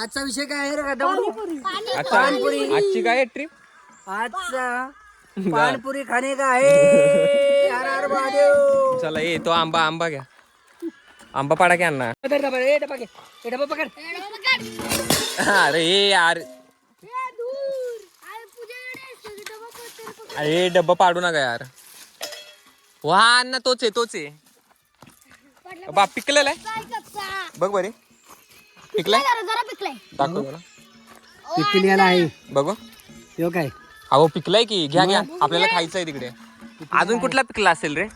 आजचा विषय काय आहे रे दगडू? अच्छा आजची काय ट्रिप आजचा पानपुरी खाणे का आहे. हर हर महादेव. चला ये तो आंबा घ्या. आंबा पाडा घ्या ना. अरे यार अरे डब्बा पाडू नका यार. वा अण्णा तोच आहे. बा पिकलेला आहे बघ बरे. पिकलाय दाखव जरा. पिकलेला आहे बघू. यो काय अहो पिकलाय की घ्या आपल्याला खायचंय तिकडे. अजून कुठला पिकला असेल रे.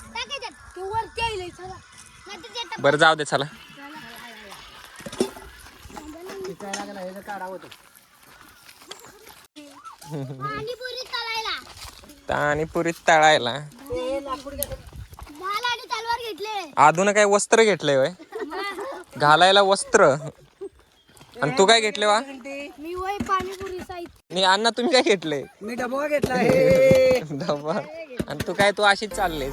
बरं जाऊ दे चला. पाणीपुरी तळायला अजून काय वस्त्र घेतलंय वय घालायला वस्त्र. आणि तू काय घेतले वा. मी वय पाणीपुरी साहित्य. मी अण्णा तुम्ही काय घेतले. मी डबा घेतला आहे. डबा. आणि तू काय तू अशीच चालले.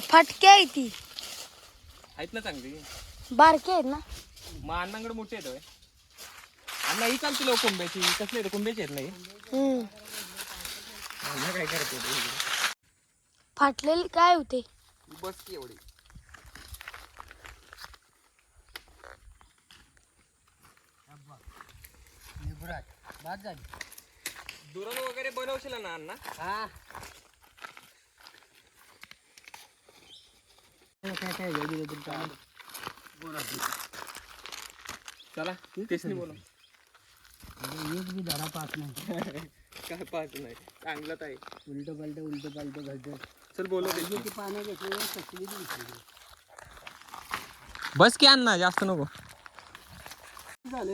फटके आहे ती आहेत ना चांगली. बारके आहेत ना. मग अण्णांकडे मोठे आहेत. अण्णा ही चालते लोक कुंब्याची कसले आहेत कुंब्याची आहेत नाही. अण्णा काय करते फाटलेली काय होते. बस की एवढी. दुरण वगैरे बनवशील ना अण्णा. हा चला तेच नाही बोला. एक बी धडा पास नाही. काय पाहत नाही चांगलंच आहे. उलट पालट घडत. चल बोलव पाण्या घेतले बस की अण्णा जास्त नको. झाले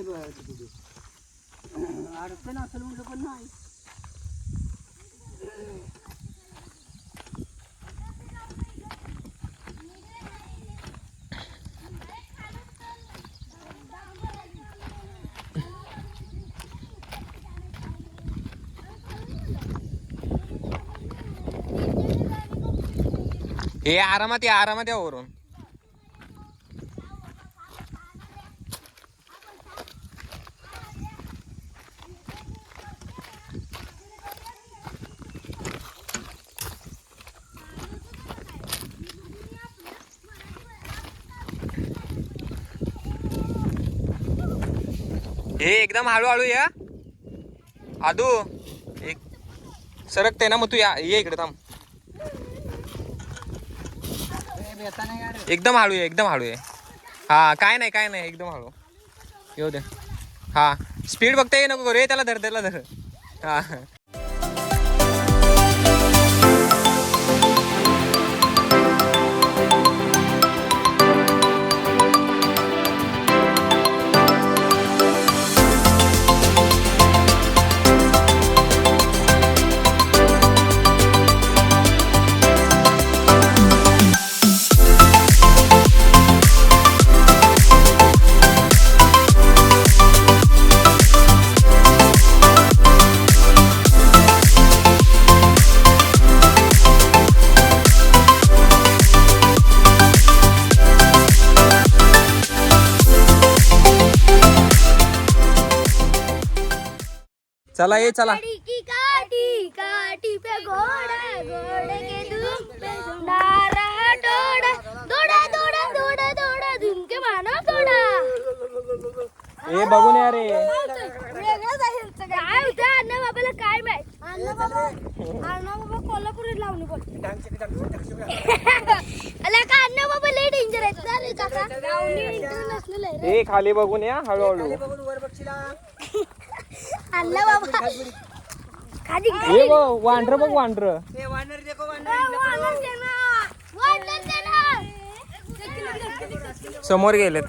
अडचण असेल म्हटलं पण नाही. हे आरामात या वरून. हे एकदम हळूहळू या आदू. एक सरकते ना मग तू ये इकडे थांब. एकदम हळू आहे. हा काय नाही एकदम हळू येऊ दे. हा स्पीड बघता ये नको रे. त्याला धर. हा चला ये चला. की काटी काटी पे घोड़ा घोड़े के दुम पे नारा डोड़ा दौड़ा दौड़ा दौड़ा दौड़ा धुम के मानो थोडा. ए बघून या रे. काय होतं अण्णा बाबाला काय माहित. अण्णा बाबा कोल्हापूर लावून बोल. अला का अण्णा बाबा लय डेंजर आहेत ना रे काका. लावणी इंटरनॅशनल आहे रे. ए खाली बघून या हळूहळू. बघून वर बघशीला. अण्णा बाबा खाली ए वांढर बघ वांढर. ए वानर देखो वानर. समोर गेलेत.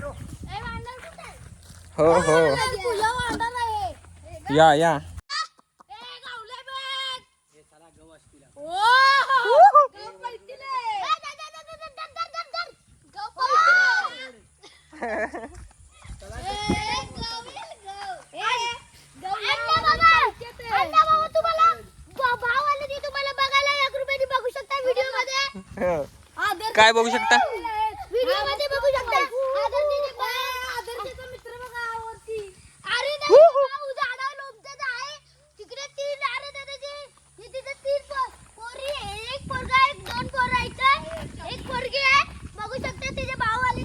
हो हो या या. काय बघू शकता. व्हिडिओ मध्ये बघू शकता. आदर्शचा मित्र बघा वरती. अरे भाऊ झाडावर लोंबतात आहे. तिकडे 3 अरे दादाजी तिथे 3 पोरी आहे. एक पोरगा आहे, 2 पोरं आहेत. एक पोरगी आहे बघू शकता. तिचे भाऊ आले.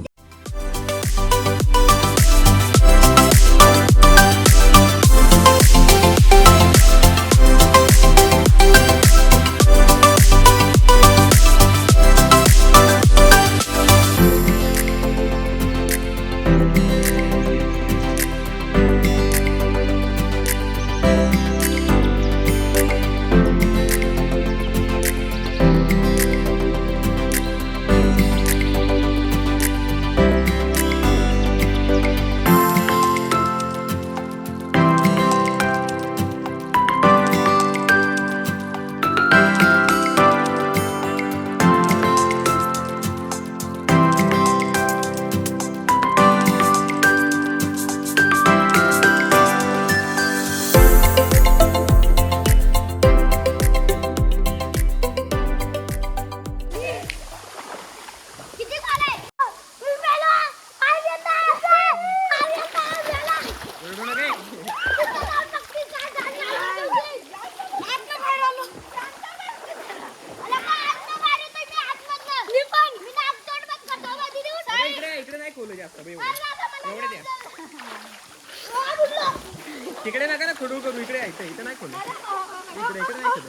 तिकडे नका ना खडू करू. इकडे यायचं. इथं नाही खोल. इकडे इकडे नाही खोल.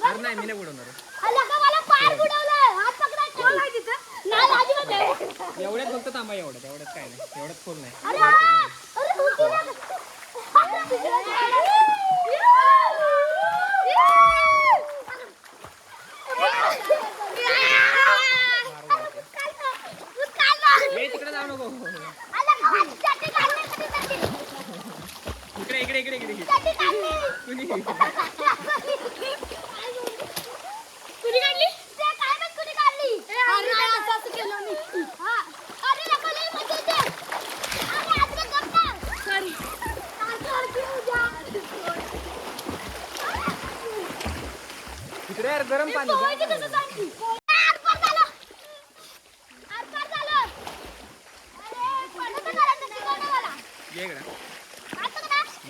अरे नाही मी नाही बुडवणार. एवढ्यात फक्त थांबा. एवढ्यात काय नाही. एवढ्यात खोल नाही. तिकडे जाऊ नको. इकडे इकडे इकडे इकडे. कुणी इकडे यार गरम पाणी.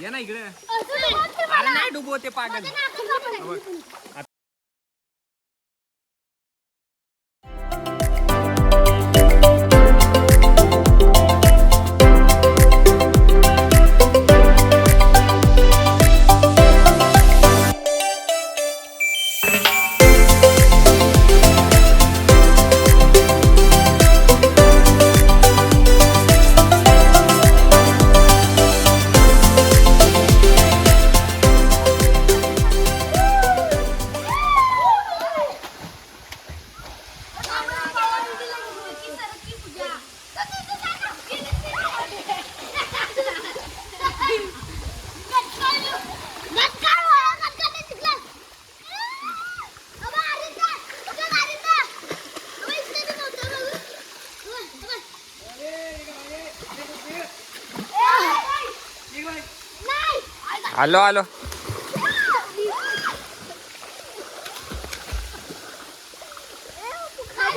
ये ना इकडे. अरे नाही डुबवते पागल. आलो आलो. काय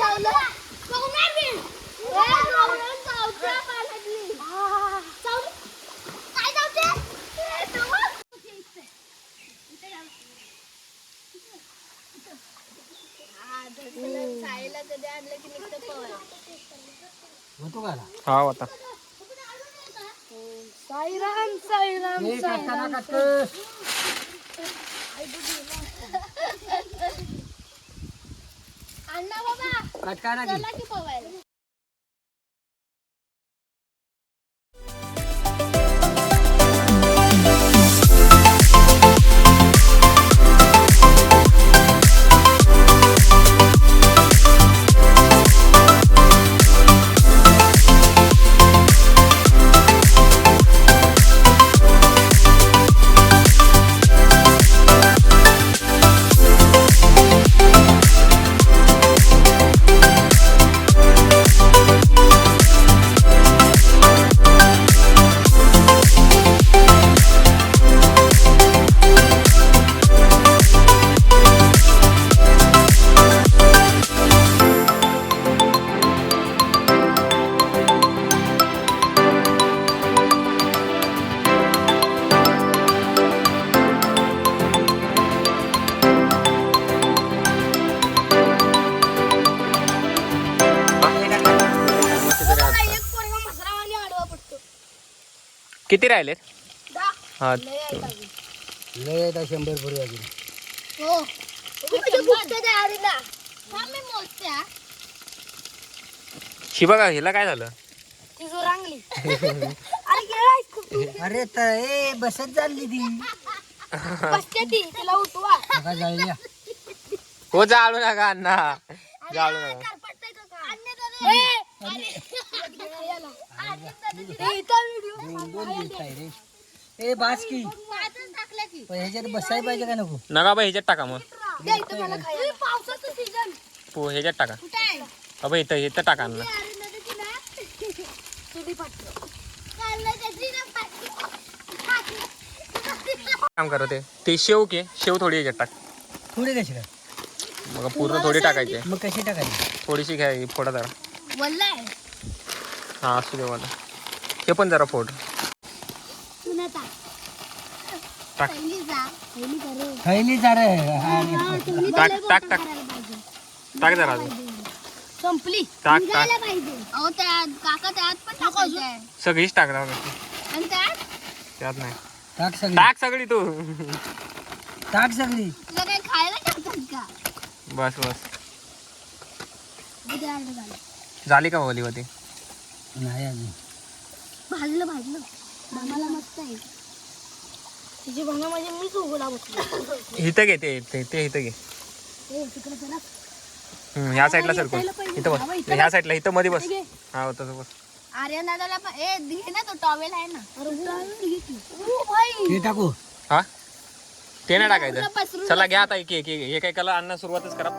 काढलं की निघतं पवायला. होतो का हा होता. साईराम साईराम साईराम. अण्णा बाबा कटकाना चला की पवायला. एक पोरगा मसरावानी आडवा पडतो. किती राहिले? दा. हा लय आहे बाजू. लय आता 100 पुरी अजून. हो. म्हणजे बुकच्या तयारीला. थांब मी मोजते हा. शिवा का हिला काय झालं? ती जो रांगली. अरे गेलायस खूप तू. अरे ए बसत चालली ती बसते ती तिला उठवा. नका जायला. हो जाळू नका अण्णा, जाळू नका. करपटतंय का काय? अरे. ए, इथं व्हिडिओ दोन दिवस आहे रे. ए बास की माझंच टाकलं की. पण ह्याच्यात बसायला पाहिजे का नको? नका बाई ह्याच्यात टाका मग. द्या इथं मला खायला. पावसाचं सीझन ह्याच्यात टाका. कुठे आहे? अबे इथं टाका अण्णा. अरे नदीची ना. तुझी पाठव. काढलं त्याची ना पाठव. काम करू ते शेव शेव थोडी ह्याच्यात टाक. थोडी कशी काय? मग पूर्ण थोडी टाकायची, मग कशी टाकायची? थोडीशी घ्यायची, फोडा जरा. वल्ला आहे. हा असू दे मला. हे पण जरा फोड तुला टाक. टाक. पहिली जा. पहिली करू. खैली जा रे. टाक टाक जरा अजून. संपली. टाक निघायला पाहिजे. अहो त्यात काका त्यात पण टाकायचं आहे. सगळीच टाक राव. आणि त्यात नाही टाक सगळी. टाक सगळी तू. टाक सगळी. तुला काही खायला टाकतात का? बस बस उद्या आणलं झालं. झाली का ओली होती? नाही अजून. भाजलं भांगाला मस्त आहे. तिची भांगा म्हणजे मीच उघडा बसलो. इथं घे ते इथं घे. ए तिकडे चला. ह्या साईडला सरकून इथं बस. ह्या साईडला इथं मध्ये बस. हा तसं बस. आर्यन दादाला पण ए घे ना तो टॉवेल आहे ना. ओ भाई हे टाकू. हा ते नाही टाकायचं. चला घ्या आता एक एकाला अन्न सुरुवातच करा.